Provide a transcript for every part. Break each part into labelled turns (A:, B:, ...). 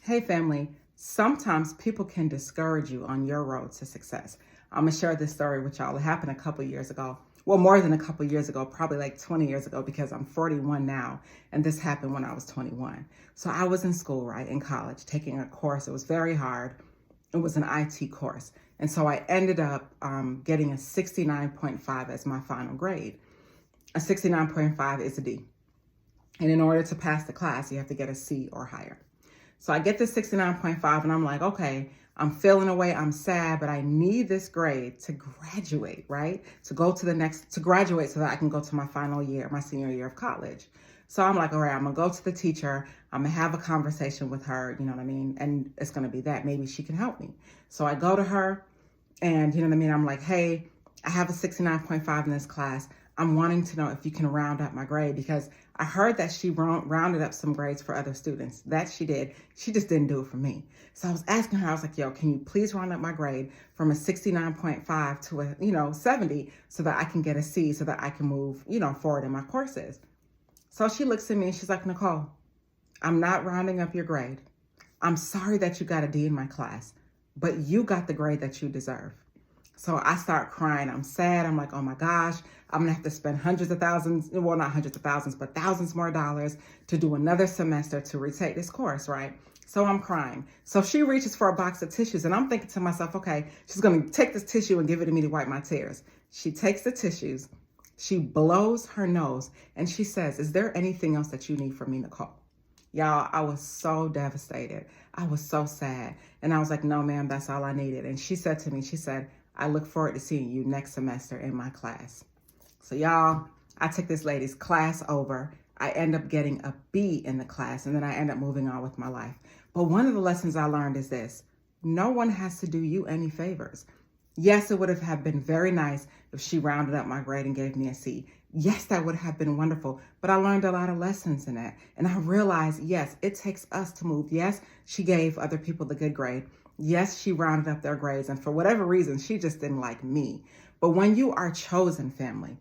A: Hey family, sometimes people can discourage you on your road to success. I'm gonna share this story with y'all. It happened a couple years ago. Well, more than a couple years ago, probably like 20 years ago, because I'm 41 now, and this happened when I was 21. So I was in school, right, in college, taking a course. It was very hard. It was an IT course. And so I ended up getting a 69.5 as my final grade. A 69.5 is a D. And in order to pass the class, you have to get a C or higher. So I get this 69.5 and I'm like, okay, I'm feeling away. I'm sad, but I need this grade to graduate, right? To graduate so that I can go to my final year, my senior year of college. So I'm like, all right, I'm gonna go to the teacher. I'm gonna have a conversation with her, you know what I mean? And it's gonna be that. Maybe she can help me. So I go to her and, you know what I mean? I'm like, hey, I have a 69.5 in this class. I'm wanting to know if you can round up my grade because I heard that she rounded up some grades for other students. That she did. She just didn't do it for me. So I was asking her, I was like, yo, can you please round up my grade from a 69.5 to a, 70 so that I can get a C so that I can move, forward in my courses. So she looks at me and she's like, Nicole, I'm not rounding up your grade. I'm sorry that you got a D in my class, but you got the grade that you deserve. So I start crying. I'm sad. I'm like, oh my gosh, I'm gonna have to spend hundreds of thousands, well, not hundreds of thousands, but thousands more dollars to do another semester to retake this course, right? So I'm crying. So she reaches for a box of tissues and I'm thinking to myself, okay, she's gonna take this tissue and give it to me to wipe my tears. She takes the tissues, she blows her nose and she says, is there anything else that you need from me, Nicole? Y'all, I was so devastated. I was so sad. And I was like, no, ma'am, that's all I needed. And she said to me, she said, I look forward to seeing you next semester in my class. So y'all, I took this lady's class over. I end up getting a B in the class and then I end up moving on with my life. But one of the lessons I learned is this: no one has to do you any favors. Yes, it would have been very nice if she rounded up my grade and gave me a C. Yes, that would have been wonderful, but I learned a lot of lessons in that. And I realized, yes, it takes us to move. Yes, she gave other people the good grade. Yes, she rounded up their grades, and for whatever reason, she just didn't like me. But when you are chosen, family,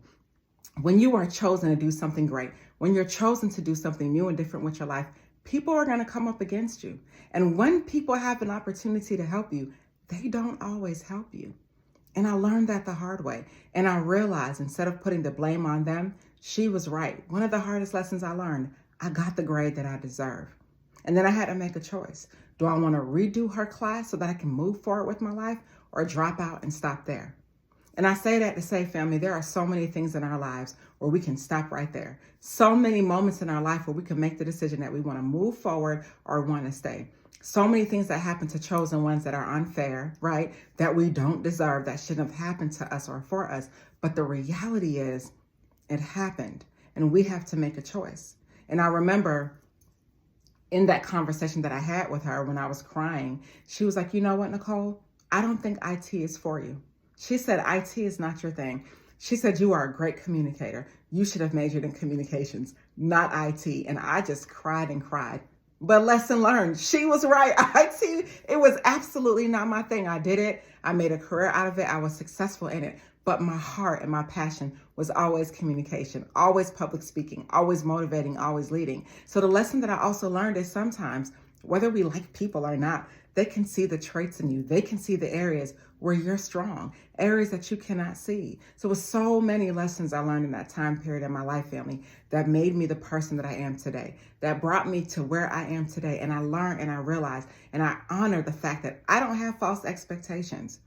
A: when you are chosen to do something great, when you're chosen to do something new and different with your life, people are going to come up against you. And when people have an opportunity to help you, they don't always help you. And I learned that the hard way. And I realized instead of putting the blame on them, she was right. One of the hardest lessons I learned, I got the grade that I deserve. And then I had to make a choice. Do I want to redo her class so that I can move forward with my life or drop out and stop there? And I say that to say, family, there are so many things in our lives where we can stop right there. So many moments in our life where we can make the decision that we want to move forward or want to stay. So many things that happen to chosen ones that are unfair, right? That we don't deserve, that shouldn't have happened to us or for us. But the reality is it happened and we have to make a choice. And I remember in that conversation that I had with her when I was crying, she was like, you know what, Nicole? I don't think IT is for you. She said, IT is not your thing. She said, you are a great communicator. You should have majored in communications, not IT. And I just cried and cried. But lesson learned, she was right. IT, it was absolutely not my thing. I did it. I made a career out of it. I was successful in it. But my heart and my passion was always communication, always public speaking, always motivating, always leading. So the lesson that I also learned is sometimes, whether we like people or not, they can see the traits in you. They can see the areas where you're strong, areas that you cannot see. So with so many lessons I learned in that time period in my life, family, that made me the person that I am today, that brought me to where I am today. And I learned and I realized and I honor the fact that I don't have false expectations.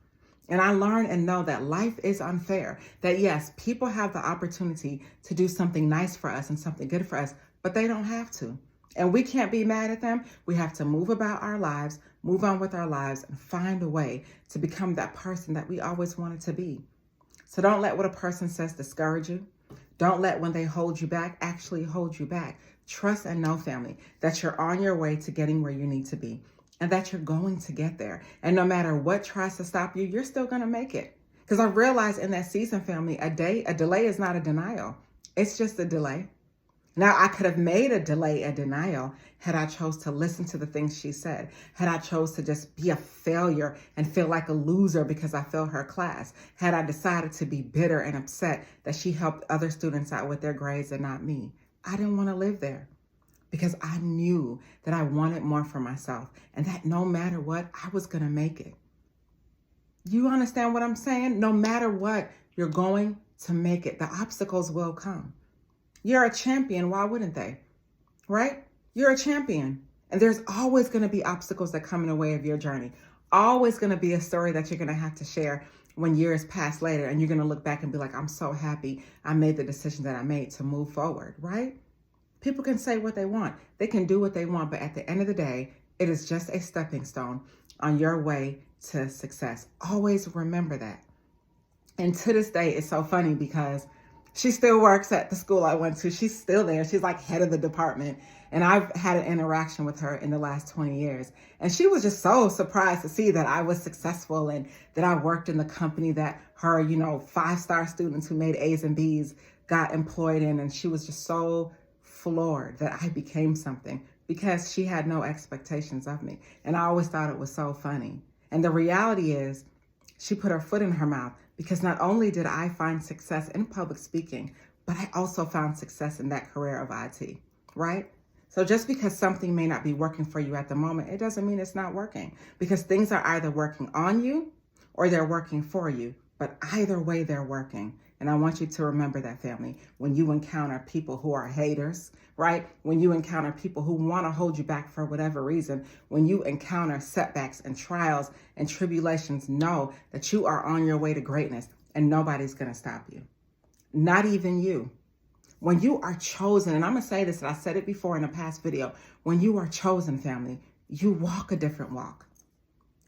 A: And I learn and know that life is unfair, that yes, people have the opportunity to do something nice for us and something good for us, but they don't have to. And we can't be mad at them. We have to move about our lives, move on with our lives, and find a way to become that person that we always wanted to be. So don't let what a person says discourage you. Don't let when they hold you back actually hold you back. Trust and know, family, that you're on your way to getting where you need to be and that you're going to get there. And no matter what tries to stop you, you're still going to make it. Because I realized in that season, family, a delay is not a denial. It's just a delay. Now, I could have made a delay a denial had I chose to listen to the things she said, had I chose to just be a failure and feel like a loser because I failed her class, had I decided to be bitter and upset that she helped other students out with their grades and not me. I didn't want to live there because I knew that I wanted more for myself and that no matter what, I was going to make it. You understand what I'm saying? No matter what, you're going to make it. The obstacles will come. You're a champion. Why wouldn't they? Right? You're a champion. And there's always going to be obstacles that come in the way of your journey. Always going to be a story that you're going to have to share when years pass later. And you're going to look back and be like, I'm so happy I made the decision that I made to move forward. Right? People can say what they want. They can do what they want. But at the end of the day, it is just a stepping stone on your way to success. Always remember that. And to this day, it's so funny because she still works at the school I went to. She's still there. She's like head of the department. And I've had an interaction with her in the last 20 years. And she was just so surprised to see that I was successful and that I worked in the company that her, 5-star students who made A's and B's got employed in. And she was just so floored that I became something because she had no expectations of me. And I always thought it was so funny. And the reality is she put her foot in her mouth because not only did I find success in public speaking, but I also found success in that career of IT, right? So just because something may not be working for you at the moment, it doesn't mean it's not working, because things are either working on you or they're working for you. But either way, they're working. And I want you to remember that, family. When you encounter people who are haters, right? When you encounter people who want to hold you back for whatever reason, when you encounter setbacks and trials and tribulations, know that you are on your way to greatness and nobody's going to stop you. Not even you. When you are chosen, and I'm going to say this, and I said it before in a past video, when you are chosen, family, you walk a different walk.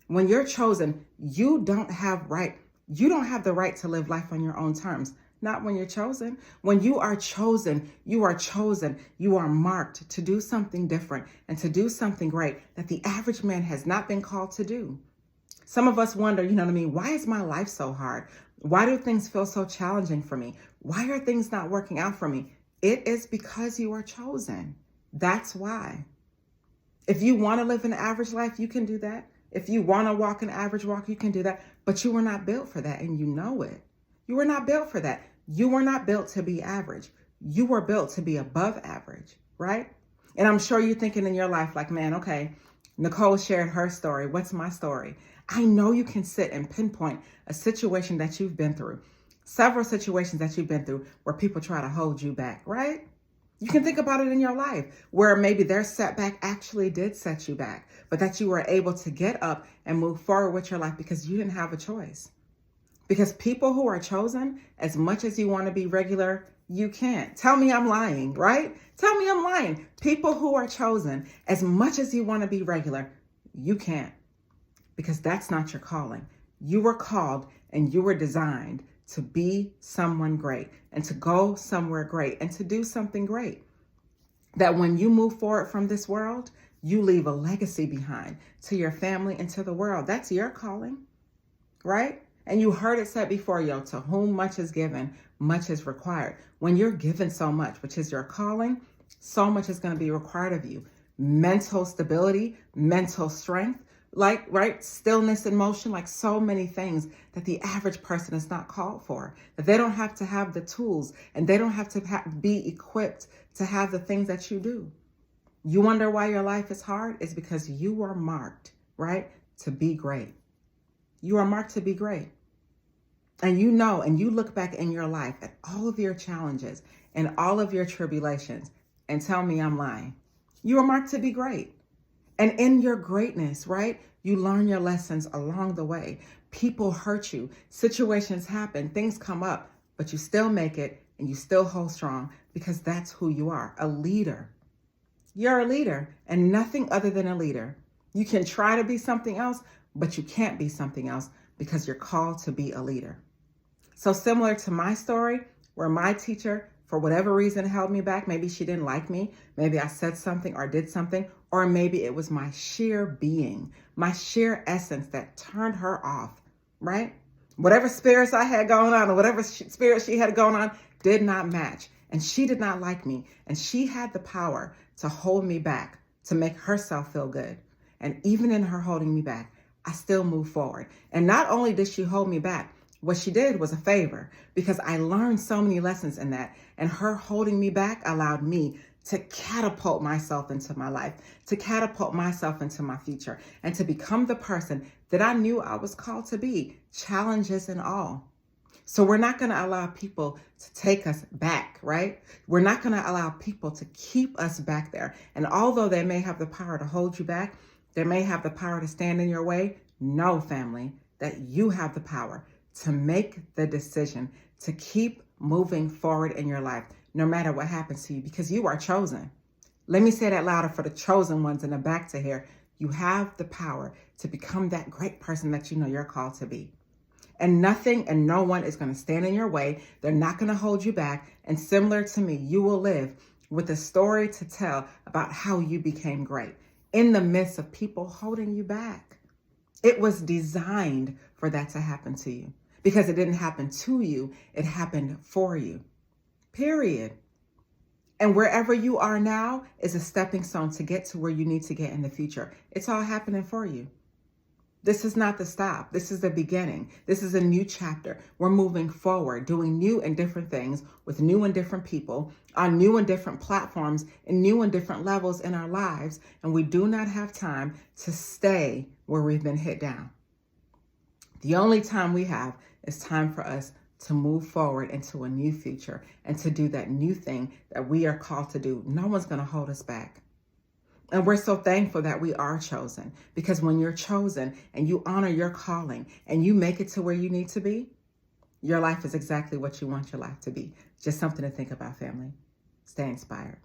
A: When you're chosen, you don't have the right to live life on your own terms. Not when you're chosen. When you are chosen, you are chosen. You are marked to do something different and to do something great that the average man has not been called to do. Some of us wonder, why is my life so hard? Why do things feel so challenging for me? Why are things not working out for me? It is because you are chosen. That's why. If you want to live an average life, you can do that. If you want to walk an average walk, you can do that. But you were not built for that, and you know it. You were not built for that. You were not built to be average. You were built to be above average, right? And I'm sure you're thinking in your life like, man, okay, Nicole shared her story. What's my story? I know you can sit and pinpoint a situation that you've been through, several situations that you've been through where people try to hold you back, right? You can think about it in your life where maybe their setback actually did set you back, but that you were able to get up and move forward with your life because you didn't have a choice. Because people who are chosen, as much as you want to be regular, you can't. Tell me I'm lying, right? Tell me I'm lying. People who are chosen, as much as you want to be regular, you can't. Because that's not your calling. You were called and you were designed to be someone great and to go somewhere great and to do something great. That when you move forward from this world, you leave a legacy behind to your family and to the world. That's your calling, right? And you heard it said before, to whom much is given, much is required. When you're given so much, which is your calling, so much is going to be required of you. Mental stability, mental strength, stillness and motion, so many things that the average person is not called for, that they don't have to have the tools and they don't have to be equipped to have the things that you do. You wonder why your life is hard? It's because you are marked, right, to be great. You are marked to be great. And and you look back in your life at all of your challenges and all of your tribulations and tell me I'm lying. You are marked to be great. And in your greatness, right, you learn your lessons along the way. People hurt you, situations happen, things come up, but you still make it and you still hold strong because that's who you are, a leader. You're a leader and nothing other than a leader. You can try to be something else, but you can't be something else because you're called to be a leader. So similar to my story, where my teacher, for whatever reason, held me back. Maybe she didn't like me. Maybe I said something or did something, or maybe it was my sheer being, my sheer essence that turned her off, right? Whatever spirits I had going on or whatever spirit she had going on did not match. And she did not like me. And she had the power to hold me back, to make herself feel good. And even in her holding me back, I still moved forward. And not only did she hold me back, what she did was a favor because I learned so many lessons in that. And her holding me back allowed me to catapult myself into my life, to catapult myself into my future, and to become the person that I knew I was called to be, challenges and all. So we're not going to allow people to take us back, right? We're not going to allow people to keep us back there. And although they may have the power to hold you back, they may have the power to stand in your way, know, family, that you have the power to make the decision to keep moving forward in your life, no matter what happens to you, because you are chosen. Let me say that louder for the chosen ones in the back to hear. You have the power to become that great person that you know you're called to be. And nothing and no one is going to stand in your way. They're not going to hold you back. And similar to me, you will live with a story to tell about how you became great in the midst of people holding you back. It was designed for that to happen to you because it didn't happen to you. It happened for you, period. And wherever you are now is a stepping stone to get to where you need to get in the future. It's all happening for you. This is not the stop. This is the beginning. This is a new chapter. We're moving forward, doing new and different things with new and different people on new and different platforms and new and different levels in our lives. And we do not have time to stay where we've been hit down. The only time we have is time for us to move forward into a new future and to do that new thing that we are called to do. No one's going to hold us back. And we're so thankful that we are chosen, because when you're chosen and you honor your calling and you make it to where you need to be, your life is exactly what you want your life to be. Just something to think about, family. Stay inspired.